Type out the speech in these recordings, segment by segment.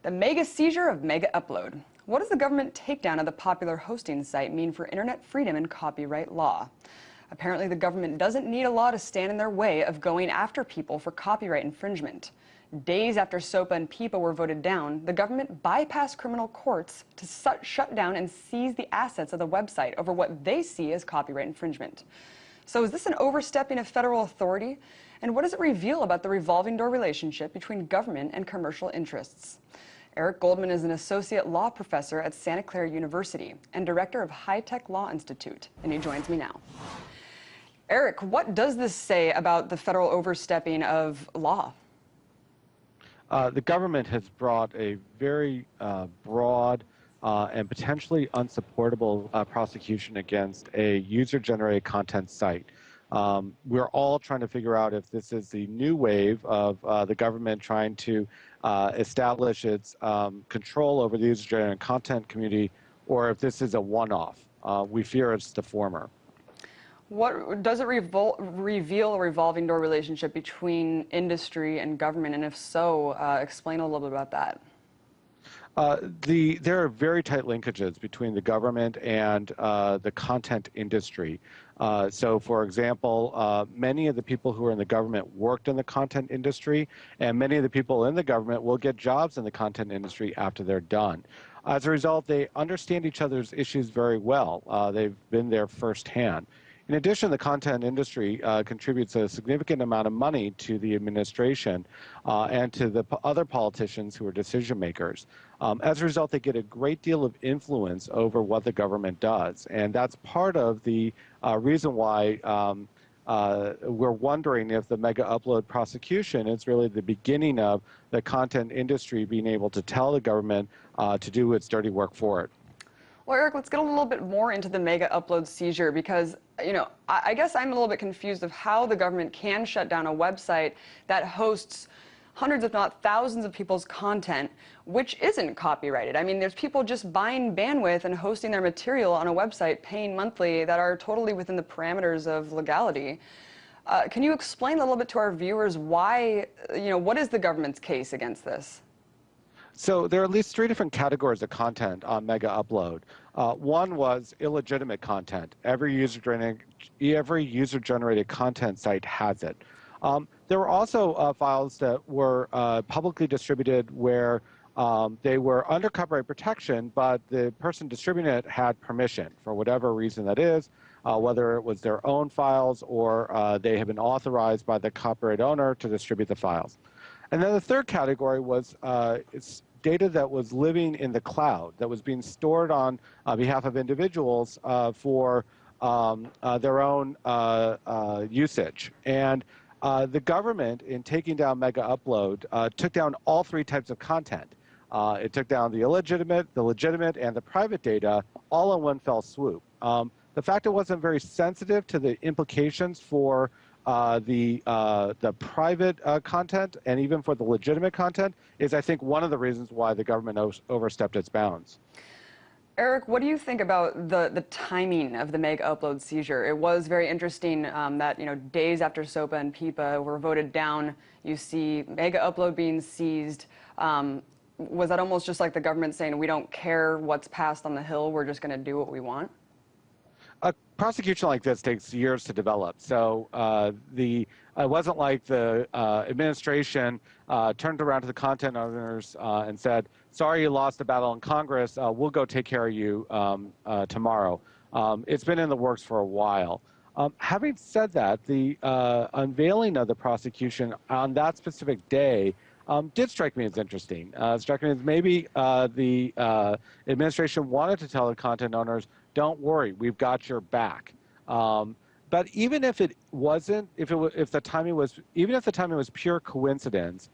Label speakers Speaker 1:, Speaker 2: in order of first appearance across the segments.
Speaker 1: The mega seizure of Mega Upload. What does the government takedown of the popular hosting site mean for internet freedom and copyright law? Apparently, the government doesn't need a law to stand in their way of going after people for copyright infringement. Days after SOPA and PIPA were voted down, the government bypassed criminal courts to shut down and seize the assets of the website over what they see as copyright infringement. So is this an overstepping of federal authority? And what does it reveal about the revolving door relationship between government and commercial interests? Eric Goldman is an associate law professor at Santa Clara University and director of High Tech Law Institute, and he joins me now. Eric, what does this say about the federal overstepping of law?
Speaker 2: The government has brought a very broad and potentially unsupportable prosecution against a user-generated content site. We're all trying to figure out if this is the new wave of the government trying to establish its control over the user-generated content community, or if this is a one-off. We fear it's the former.
Speaker 1: What does it reveal a revolving door relationship between industry and government, and if so, explain a little bit about that.
Speaker 2: There are very tight linkages between the government and the content industry. So, for example, many of the people who are in the government worked in the content industry, and many of the people in the government will get jobs in the content industry after they're done. As a result, they understand each other's issues very well. They've been there firsthand. In addition, the content industry contributes a significant amount of money to the administration and to the other politicians who are decision makers. As a result, they get a great deal of influence over what the government does. And that's part of the reason why we're wondering if the Mega Upload prosecution is really the beginning of the content industry being able to tell the government to do its dirty work for it.
Speaker 1: Well, Eric, let's get a little bit more into the Mega Upload seizure because, I guess I'm a little bit confused of how the government can shut down a website that hosts hundreds, if not thousands of people's content, which isn't copyrighted. I mean, there's people just buying bandwidth and hosting their material on a website, paying monthly, that are totally within the parameters of legality. Can you explain a little bit to our viewers why, what is the government's case against this?
Speaker 2: So there are at least 3 different categories of content on Mega Upload. One was illegitimate content. Every user-generated content site has it. There were also files that were publicly distributed where they were under copyright protection, but the person distributing it had permission for whatever reason that is, whether it was their own files or they had been authorized by the copyright owner to distribute the files. And then the third category was it's data that was living in the cloud, that was being stored on behalf of individuals for their own usage. And the government, in taking down Mega Upload, took down all 3 types of content. It took down the illegitimate, the legitimate, and the private data all in one fell swoop. The fact it wasn't very sensitive to the implications for the private content and even for the legitimate content is, I think, one of the reasons why the government overstepped its bounds.
Speaker 1: Eric, what do you think about the timing of the Mega Upload seizure? It was very interesting that, days after SOPA and PIPA were voted down, you see Mega Upload being seized. Was that almost just like the government saying, we don't care what's passed on the Hill, we're just going to do what we want?
Speaker 2: A prosecution like this takes years to develop. So it wasn't like the administration turned around to the content owners and said, sorry you lost the battle in Congress, we'll go take care of you tomorrow. It's been in the works for a while. Having said that, the unveiling of the prosecution on that specific day did strike me as interesting. Struck me as maybe the administration wanted to tell the content owners, don't worry, we've got your back. But even if it wasn't, even if the timing was pure coincidence,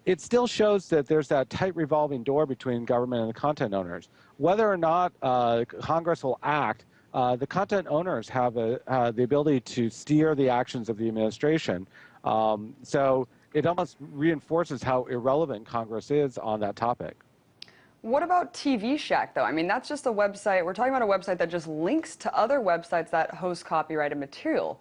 Speaker 2: it still shows that there's that tight revolving door between government and the content owners. Whether or not Congress will act, the content owners have the ability to steer the actions of the administration. So it almost reinforces how irrelevant Congress is on that topic.
Speaker 1: What about TV Shack, though? I mean, that's just a website. We're talking about a website that just links to other websites that host copyrighted material.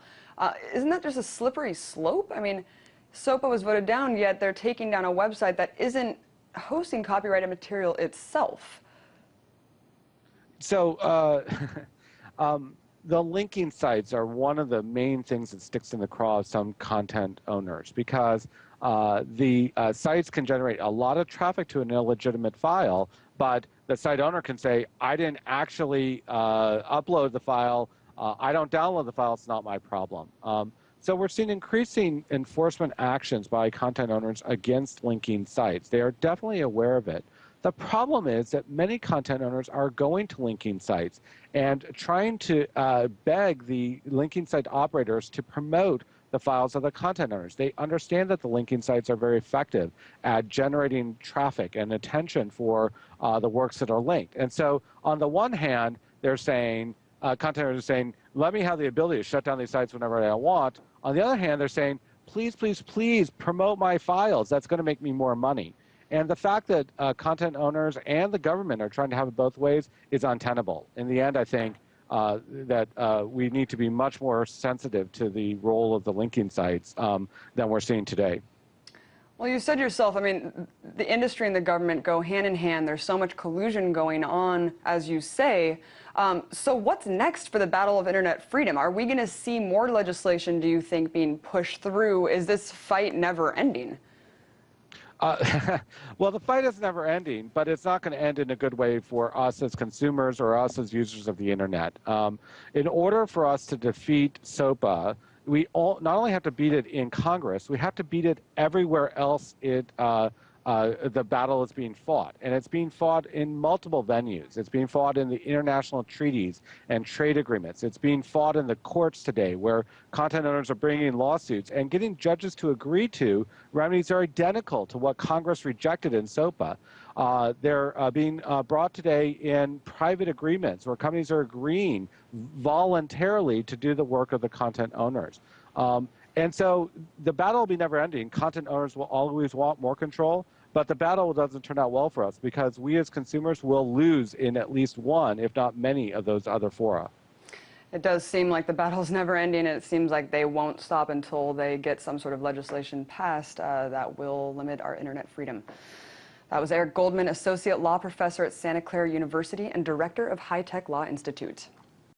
Speaker 1: Isn't that just a slippery slope? I mean, SOPA was voted down, yet they're taking down a website that isn't hosting copyrighted material itself?
Speaker 2: So the linking sites are one of the main things that sticks in the craw of some content owners, because the sites can generate a lot of traffic to an illegitimate file, but the site owner can say, I didn't actually upload the file, I don't download the file, it's not my problem. So we're seeing increasing enforcement actions by content owners against linking sites. They are definitely aware of it. The problem is that many content owners are going to linking sites and trying to beg the linking site operators to promote the files of the content owners. They understand that the linking sites are very effective at generating traffic and attention for the works that are linked. And so on the one hand, they're saying, content owners are saying, let me have the ability to shut down these sites whenever I want. On the other hand, they're saying, please, please, please promote my files. That's going to make me more money. And the fact that content owners and the government are trying to have it both ways is untenable. In the end, I think that we need to be much more sensitive to the role of the linking sites than we're seeing today.
Speaker 1: Well, you said yourself, I mean, the industry and the government go hand in hand. There's so much collusion going on, as you say. So what's next for the battle of internet freedom? Are we going to see more legislation, do you think, being pushed through? Is this fight never ending?
Speaker 2: Well, the fight is never ending, but it's not going to end in a good way for us as consumers or us as users of the internet. In order for us to defeat SOPA, we not only have to beat it in Congress, we have to beat it everywhere else the battle is being fought. And it's being fought in multiple venues. It's being fought in the international treaties and trade agreements. It's being fought in the courts today, where content owners are bringing lawsuits and getting judges to agree to remedies that are identical to what Congress rejected in SOPA. They're being brought today in private agreements where companies are agreeing voluntarily to do the work of the content owners. And so the battle will be never ending. Content owners will always want more control, but the battle doesn't turn out well for us because we as consumers will lose in at least one, if not many, of those other fora.
Speaker 1: It does seem like the battle's never ending, and it seems like they won't stop until they get some sort of legislation passed that will limit our internet freedom. That was Eric Goldman, Associate Law Professor at Santa Clara University and Director of High Tech Law Institute.